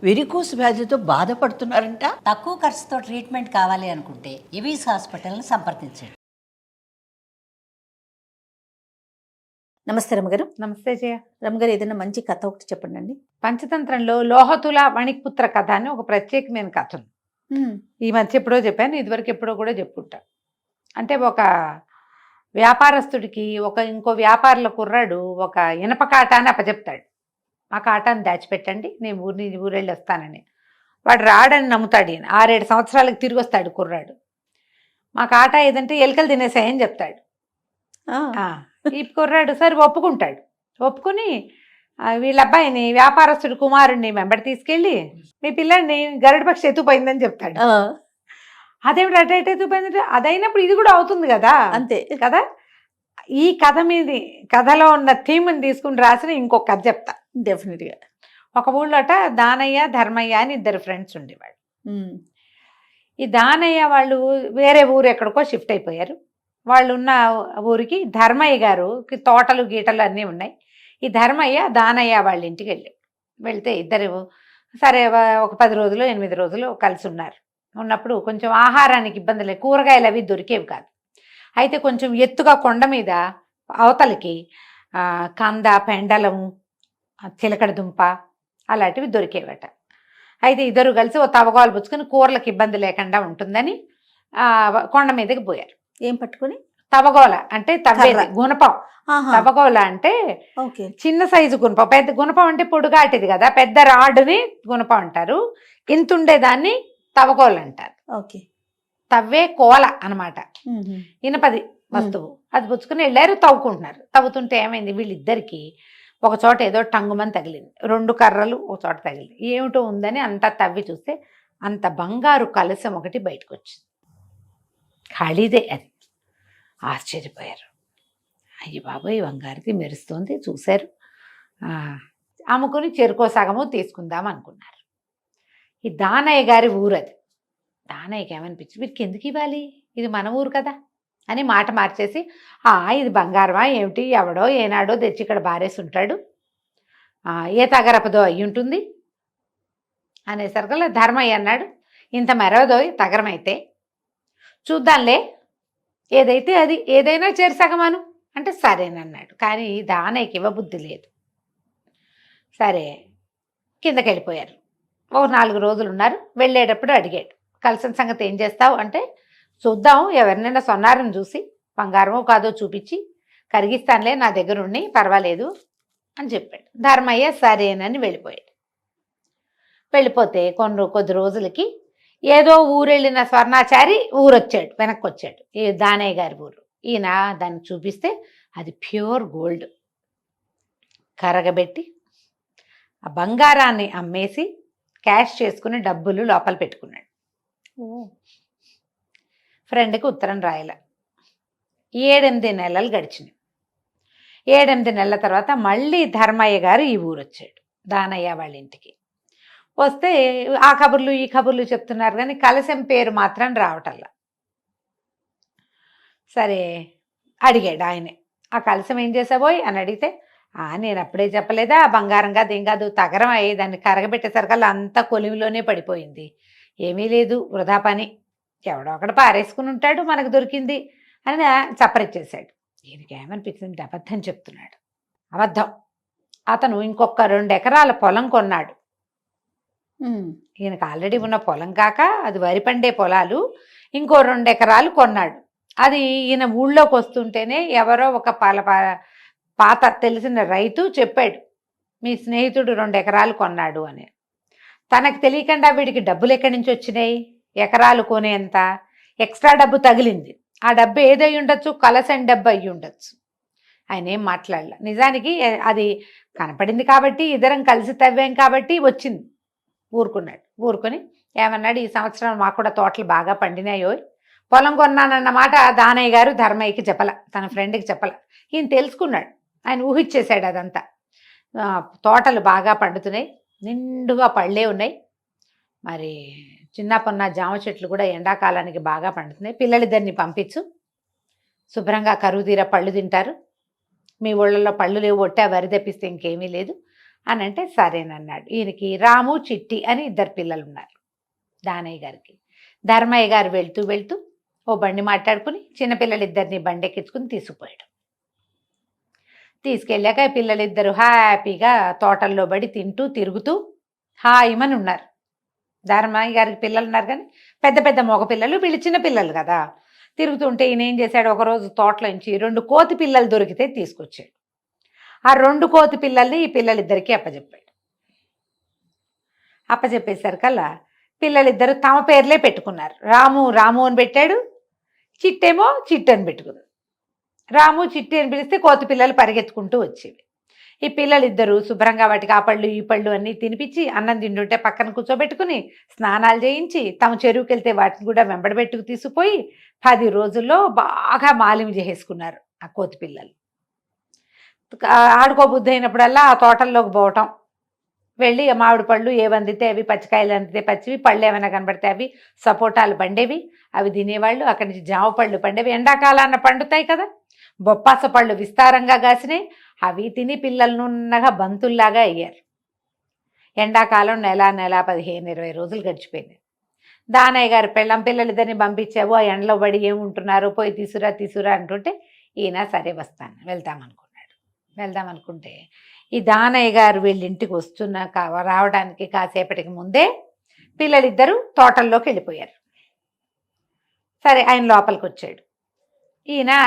Varicose వ్యాధితో బాధపడుతున్నారంట. తక్కువ ఖర్చుతో ట్రీట్మెంట్ కావాలి అనుకుంటే ఎవిస్ హాస్పిటల్ని సంప్రదించండి. నమస్తే రమగారు. నమస్తే జయ. రమగారు, ఏదైనా మంచి కథ ఒకటి చెప్పండి అండి. పంచతంత్రంలో లోహతుల మణిపుత్ర కథ అని ఒక ప్రత్యేకమైన కథ ఉంది. ఈ మధ్య ఎప్పుడో చెప్పాను, ఇదివరకు ఎప్పుడో కూడా చెప్పుంటా. అంటే ఒక వ్యాపారస్తుడికి ఇంకో వ్యాపారుల కుర్రాడు ఒక ఇనప కాటాన్ని అప్పచెప్తాడు. ఆ కాటాన్ని దాచిపెట్టండి, నేను ఊరెళ్ళి వస్తానని. వాడు రాడని నమ్ముతాడు. ఈయన 6-7 సంవత్సరాలకు తిరిగి వస్తాడు కుర్రాడు. మా కాటా ఏదంటే ఎలుకలు తినేసాయని చెప్తాడు. ఈ కుర్రాడు సరే ఒప్పుకుంటాడు. ఒప్పుకుని వీళ్ళ అబ్బాయిని వ్యాపారస్తుడు కుమారుడిని వెంబడి తీసుకెళ్ళి మీ పిల్లాడిని గరుడ పక్షి ఎత్తుపోయిందని చెప్తాడు. అదేమిటి అటు ఎత్తుపోయిందంటే అదైనప్పుడు ఇది కూడా అవుతుంది కదా, అంతే కదా. ఈ కథ కథలో ఉన్న థీమ్ని తీసుకుని రాసిన ఇంకొక కథ చెప్తా. డెఫినెట్గా. ఒక ఊళ్ళోట దానయ్య ధర్మయ్య అని 2 ఫ్రెండ్స్ ఉండేవాళ్ళు. ఈ దానయ్య వాళ్ళు వేరే ఊరు ఎక్కడికో షిఫ్ట్ అయిపోయారు. వాళ్ళు ఉన్న ఊరికి ధర్మయ్య గారుకి తోటలు గీటలు అన్నీ ఉన్నాయి. ఈ ధర్మయ్య దానయ్య వాళ్ళ ఇంటికి వెళ్తే ఇద్దరు సరే ఒక 10 రోజులు 8 రోజులు కలిసి ఉన్నారు. ఉన్నప్పుడు కొంచెం ఆహారానికి ఇబ్బంది లేదు, కూరగాయలు అవి దొరికేవి కాదు. అయితే కొంచెం ఎత్తుగా కొండ మీద అవతలకి కంద, పెండలము, చిలకడ దుంప అలాంటివి దొరికేవట. అయితే ఇద్దరు కలిసి ఓ తవగాలు పుచ్చుకొని కూరలకు ఇబ్బంది లేకుండా ఉంటుందని కొండ మీదకి పోయారు. ఏం పట్టుకుని? తవగోల అంటే తవ్వేది, గుణపం. తవగోల అంటే చిన్న సైజు గుణపం. పెద్ద గుణపం అంటే పొడుగాటిది కదా, పెద్ద రాడుని గుణపం అంటారు. ఇంతుండేదాన్ని తవగోలు అంటారు. ఓకే. తవ్వే కోల అనమాట, ఇనపది వస్తువు. అది పుచ్చుకుని వెళ్ళారు, తవ్వుకుంటున్నారు. తవ్వుతుంటే ఏమైంది, వీళ్ళిద్దరికి ఒక చోట ఏదో టంగుమని తగిలింది. 2 కర్రలు ఒక చోట తగిలింది. ఏమిటో ఉందని అంతా తవ్వి చూస్తే అంత బంగారు కలశం ఒకటి బయటకు వచ్చింది. ఖాళీదే అది. ఆశ్చర్యపోయారు. అయ్యి బాబోయ్, బంగారుది మెరుస్తుంది. చూశారు, అమ్ముకుని చెరుకో సగము తీసుకుందాం అనుకున్నారు. ఈ దానయ్య గారి ఊరు అది. దానయ్యకి ఏమనిపించింది, వీరికి ఎందుకు ఇవ్వాలి, ఇది మన ఊరు కదా అని మాట మార్చేసి, ఇది బంగారమా ఏమిటి, ఎవడో ఏనాడో తెచ్చి ఇక్కడ బారేసి ఉంటాడు, ఏ తగరపదో అయ్యి ఉంటుంది అనేసరికల్లా ధర్మయ్య అన్నాడు, ఇంత మెరవదో తగరం అయితే చూద్దాంలే, ఏదైతే అది, ఏదైనా చేరుసగమను అంటే సరేనన్నాడు. కానీ దానయ్యకి ఇవ్వబుద్ధి లేదు. సరే కిందకి వెళ్ళిపోయారు. ఒక 4 రోజులు ఉన్నారు. వెళ్ళేటప్పుడు అడిగాడు, కలిసిన సంగతి ఏం చేస్తావు అంటే, చూద్దాం ఎవరినైనా సొన్నారని చూసి బంగారమో కాదో చూపించి కరిగిస్తానులే, నా దగ్గర ఉండి పర్వాలేదు అని చెప్పాడు. ధర్మయ్య సరేనని వెళ్ళిపోయాడు. వెళ్ళిపోతే కొద్ది రోజులకి ఏదో ఊరెళ్ళిన స్వర్ణాచారి ఊరొచ్చాడు, వెనక్కి వచ్చాడు. ఈ దానయ్య గారి ఊరు. ఈయన దాన్ని చూపిస్తే అది ప్యూర్ గోల్డ్. కరగబెట్టి ఆ బంగారాన్ని అమ్మేసి క్యాష్ చేసుకుని డబ్బులు లోపల పెట్టుకున్నాడు. ఫ్రెండ్కి ఉత్తరం రాయాల. 7-8 నెలలు గడిచినాయి. 7-8 నెలల తర్వాత మళ్ళీ ధర్మయ్య గారు ఈ ఊరు వచ్చాడు, దానయ్య వాళ్ళ ఇంటికి. వస్తే ఆ కబుర్లు ఈ కబుర్లు చెప్తున్నారు, కానీ కలశం పేరు మాత్రం రావటల్లా. సరే అడిగాడు ఆయనే, ఆ కలశం ఏం చేసావోయ్ అని అడిగితే, నేను అప్పుడే చెప్పలేదా, బంగారం కాదు ఏం కాదు, తగరం అయ్యి దాన్ని కరగబెట్టేసరికల్లా అంతా కొలిమిలోనే పడిపోయింది, ఏమీ లేదు, వృధా పని, ఎవడో ఒకడు పారేసుకుని ఉంటాడు, మనకు దొరికింది అని చప్పరిచ్చేశాడు. ఈయనకి ఏమనిపించింది, అబద్ధం చెప్తున్నాడు. అబద్ధం. అతను ఇంకొక 2 ఎకరాల పొలం కొన్నాడు. ఈయనకు ఆల్రెడీ ఉన్న పొలం కాక అది వరి పండే పొలాలు, ఇంకో 2 ఎకరాలు కొన్నాడు. అది ఈయన ఊళ్ళోకి వస్తుంటేనే ఎవరో ఒక పాత తెలిసిన రైతు చెప్పాడు, మీ స్నేహితుడు 2 ఎకరాలు కొన్నాడు అని. తనకు తెలియకుండా వీడికి డబ్బులు ఎక్కడి నుంచి వచ్చినాయి, ఎకరాలు కొనేంత ఎక్స్ట్రా డబ్బు తగిలింది. ఆ డబ్బు ఏదై ఉండొచ్చు, కలసం డబ్బు అయ్యి ఉండొచ్చు. ఆయన ఏం మాట్లాడలే. నిజానికి అది కనపడింది కాబట్టి, ఇద్దరం కలిసి తవ్వాం కాబట్టి వచ్చింది. ఊరుకున్నాడు. ఊరుకొని ఏమన్నాడు, ఈ సంవత్సరం మాకు కూడా తోటలు బాగా పండినాయో, పొలం కొన్నానన్న మాట దానయ్య గారు ధర్మయ్యకి చెప్పల, తన ఫ్రెండ్కి చెప్పల. ఈయన తెలుసుకున్నాడు, ఆయన ఊహించేశాడు అదంతా. తోటలు బాగా పండుతున్నాయి, నిండుగా పళ్ళే ఉన్నాయి, మరి చిన్న పొన్న జామ చెట్లు కూడా ఎండాకాలానికి బాగా పండుతున్నాయి, పిల్లలిద్దరిని పంపించు, శుభ్రంగా కరువు తీర పళ్ళు తింటారు, మీ ఊళ్ళల్లో పళ్ళు లేవు, ఒట్టా వరి తెప్పిస్తే ఇంకేమీ లేదు అని అంటే సరేనన్నాడు. ఈయనకి రాము చిట్టి అని 2 పిల్లలు ఉన్నారు దానయ్య గారికి. ధర్మయ్య గారు వెళ్తూ వెళ్తూ ఓ బండి మాట్లాడుకుని చిన్నపిల్లలిద్దరిని బండి ఎక్కించుకుని తీసుకుపోయాడు. తీసుకెళ్ళాక పిల్లలిద్దరూ హ్యాపీగా తోటల్లో పడి తింటూ తిరుగుతూ హాయిమని ఉన్నారు. ధర్మయ్య గారికి పిల్లలు ఉన్నారు కానీ పెద్ద పెద్ద మగపిల్లలు, వీళ్ళు చిన్నపిల్లలు కదా. తిరుగుతుంటే ఈయన ఏం చేశాడు, ఒకరోజు తోటలోంచి 2 కోతి పిల్లలు దొరికితే తీసుకొచ్చాడు. ఆ 2 కోతి పిల్లల్ని ఈ పిల్లలిద్దరికీ అప్పచెప్పాడు. అప్పచెప్పేసరికల్లా పిల్లలిద్దరూ తమ పేర్లే పెట్టుకున్నారు. రాము రాము అని పెట్టాడు, చిట్టేమో చిట్టి అని పెట్టుకుంది. రాము చిట్టి అని పిలిస్తే కోతి పిల్లలు పరిగెత్తుకుంటూ వచ్చేవి. ఈ పిల్లలిద్దరూ శుభ్రంగా వాటికి ఆ పళ్ళు ఈ పళ్ళు అన్నీ తినిపించి, అన్నం తింటుంటే పక్కన కూర్చోబెట్టుకుని స్నానాలు చేయించి, తమ చెరువుకి వెళ్తే వాటిని కూడా వెంబడబెట్టుకు తీసుకుపోయి 10 రోజుల్లో బాగా మాలిం చేసేసుకున్నారు ఆ కోతి పిల్లలు. ఆడుకోబుద్ధి అయినప్పుడల్లా ఆ తోటల్లోకి పోవటం, వెళ్ళి మామిడి పళ్ళు ఏవి అందితే అవి, పచ్చికాయలు అందితే పచ్చివి, పళ్ళు ఏమైనా కనబడితే అవి, సపోటాలు పండేవి అవి తినేవాళ్ళు. అక్కడి నుంచి జామ పళ్ళు పండేవి, ఎండాకాలాన పండుతాయి కదా. బొప్పాస పళ్ళు విస్తారంగా కాసినాయి, అవి తిని పిల్లలు నున్నగా బంతుల్లాగా అయ్యారు. ఎండాకాలం నెల 15-20 రోజులు గడిచిపోయింది. దానయ్య గారు పెళ్ళం పిల్లలిద్దరిని పంపించావు, ఆ ఎండలో పడి ఏముంటున్నారు, పోయి తీసురా అంటుంటే ఈయన సరే వస్తాను వెళ్దామనుకుంటే ఈ దానయ్య గారు వీళ్ళ ఇంటికి రావడానికి కాసేపటికి ముందే పిల్లలిద్దరూ తోటల్లోకి వెళ్ళిపోయారు. సరే ఆయన లోపలికి వచ్చాడు.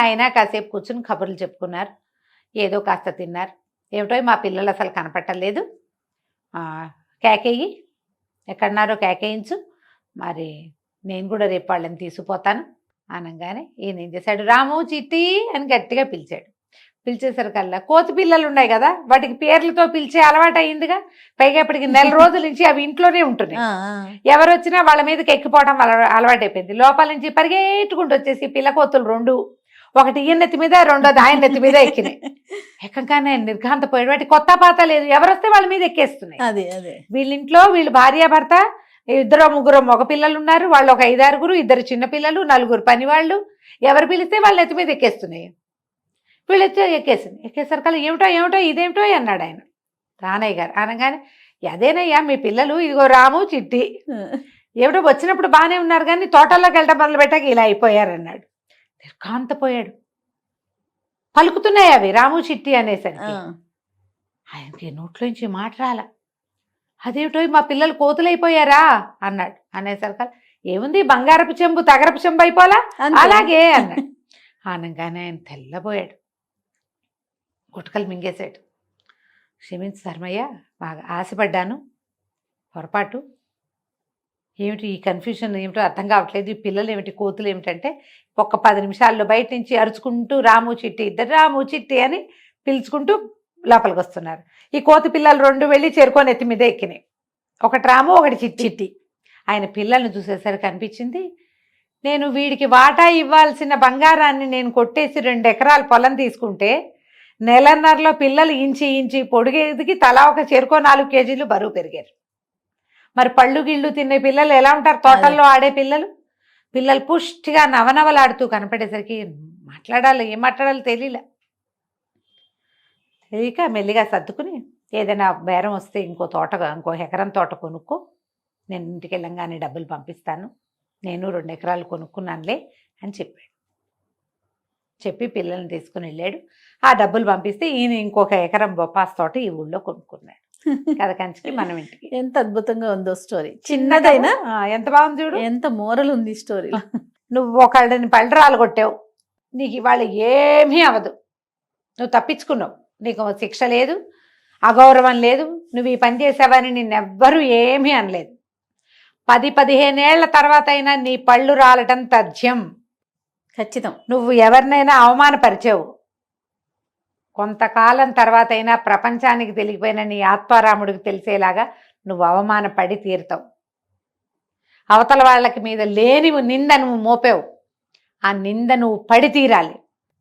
ఆయన కాసేపు కూర్చుని కబుర్లు చెప్పుకున్నారు, ఏదో కాస్త తిన్నారు. ఏమిటో మా పిల్లలు అసలు కనపట్టలేదు, కేకేయి ఎక్కడున్నారో కేకేయించు, మరి నేను కూడా రేపు వాళ్ళని తీసుకుపోతాను అనగానే ఈయన ఏం చేశాడు, రాము చిట్టి అని గట్టిగా పిలిచాడు. పిలిచేసరికల్లా కోతి పిల్లలు ఉన్నాయి కదా, వాటికి పేర్లతో పిలిచే అలవాటు అయిందిగా. పైగా ఇప్పటికి 4 రోజుల నుంచి అవి ఇంట్లోనే ఉంటున్నాయి. ఎవరు వచ్చినా వాళ్ళ మీదకి ఎక్కిపోవడం అలవాటు అయిపోయింది. లోపల నుంచి పరిగెట్టుకుంటూ వచ్చేసి పిల్ల కోతులు 2, ఒకటి ఈయన నెత్తి మీద, రెండోది ఆయన నెత్తి మీద ఎక్కినాయి. ఎక్కగానే నిర్ఘాంతపోయాడు. వాటి కొత్త పాత లేదు, ఎవరు వస్తే వాళ్ళ మీద ఎక్కేస్తున్నాయి. వీళ్ళింట్లో వీళ్ళు భార్యాభర్త 2-3 మగ పిల్లలు ఉన్నారు, వాళ్ళు ఒక 5-6, 2 చిన్నపిల్లలు, 4 పనివాళ్ళు. ఎవరు పిలిస్తే వాళ్ళ నెత్తి మీద ఎక్కేస్తున్నాయి. వీళ్ళు ఎక్కేసరికల్లా ఏమిటో ఇదేమిటో అన్నాడు ఆయన రానయ్య గారు. అనగానే అదేనయ్యా మీ పిల్లలు, ఇదిగో రాము చిట్టి, ఏమిటో వచ్చినప్పుడు బాగానే ఉన్నారు కానీ తోటల్లోకి వెళ్ళడం మొదలు పెట్టాక ఇలా అయిపోయారన్నాడు. నిర్ఘాంతపోయాడు. పలుకుతున్నాయి అవి రాము చిట్టి అనేసరికి ఆయనకి నోట్లోంచి మాట రాల. అదేమిటో మా పిల్లలు కోతులైపోయారా అన్నాడు. అనేసరికి ఏముంది, బంగారపు చెంబు తగరపు చెంబు అయిపోలా అలాగే అన్నాడు. అనగానే ఆయన తెల్లబోయాడు, గుటకలు మింగేశాడు. క్షమించు ధర్మయ్య, బాగా ఆశపడ్డాను, పొరపాటు. ఏమిటి ఈ కన్ఫ్యూజన్, ఏమిటో అర్థం కావట్లేదు, ఈ పిల్లలు ఏమిటి కోతులు ఏమిటంటే ఒక్క 10 నిమిషాల్లో బయట నుంచి అరుచుకుంటూ రాము చిట్టి, ఇద్దరు రాము చిట్టి అని పిలుచుకుంటూ లోపలికి వస్తున్నారు. ఈ కోతి పిల్లలు 2 వెళ్ళి చేరుకొని ఎత్తి మీద ఎక్కినాయి. ఒకటి రాము, ఒకటి చిట్టి. ఆయన పిల్లల్ని చూసేసరికి అనిపించింది, నేను వీడికి వాటా ఇవ్వాల్సిన బంగారాన్ని నేను కొట్టేసి 2 ఎకరాల పొలం తీసుకుంటే నెలన్నరలో పిల్లలు ఇంచి పొడిగేదికి తలా ఒక చెరుకో 4 కేజీలు బరువు పెరిగారు. మరి పళ్ళు గిళ్ళు తినే పిల్లలు ఎలా ఉంటారు, తోటల్లో ఆడే పిల్లలు పుష్టిగా నవనవలాడుతూ కనపడేసరికి ఏం మాట్లాడాలో తెలియక మెల్లిగా సర్దుకుని, ఏదైనా బేరం వస్తే ఇంకో ఎకరం తోట కొనుక్కో, నేను ఇంటికి వెళ్ళంగానే డబ్బులు పంపిస్తాను, నేను 2 ఎకరాలు కొనుక్కున్నానులే అని చెప్పాడు. చెప్పి పిల్లల్ని తీసుకుని వెళ్ళాడు. ఆ డబ్బులు పంపిస్తే ఈయన ఇంకొక ఎకరం బొప్పాస్ తోట ఈ ఊళ్ళో కొనుక్కున్నాడు. కథ కంచికి మనం ఇంటికి. ఎంత అద్భుతంగా ఉందో స్టోరీ, చిన్నదైనా ఎంత బాగుంది చూడు, ఎంత మోరల్ ఉంది స్టోరీ. నువ్వు ఒకళ్ళని పళ్ళరాలు కొట్టావు, నీకు ఇవాళ ఏమీ అవదు, నువ్వు తప్పించుకున్నావు, నీకు శిక్ష లేదు, అగౌరవం లేదు, నువ్వు ఈ పని చేసావని నిన్నెవ్వరూ ఏమీ అనలేదు. 10-15 ఏళ్ల తర్వాత అయినా నీ పళ్ళు రాలటం తథ్యం. ఖచ్చితం. నువ్వు ఎవరినైనా అవమానపరిచావు, కొంతకాలం తర్వాత అయినా ప్రపంచానికి తెలియపోయిన నీ ఆత్మారాముడికి తెలిసేలాగా నువ్వు అవమానపడి తీరుతావు. అవతల వాళ్ళకి మీద లేని నింద నువ్వు మోపావు, ఆ నింద నువ్వు పడి తీరాలి.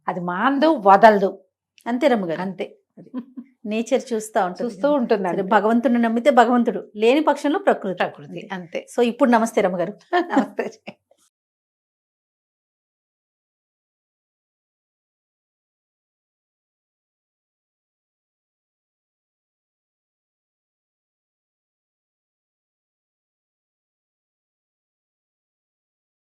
అది మాందు వదలదు. అంతే రమ్మగారు, అంతే. నేచర్ చూస్తూ ఉంటుంది. భగవంతుడిని నమ్మితే భగవంతుడు, లేని పక్షంలో ప్రకృతి. అంతే. సో ఇప్పుడు నమస్తే రమ్మగారు. నమస్తే.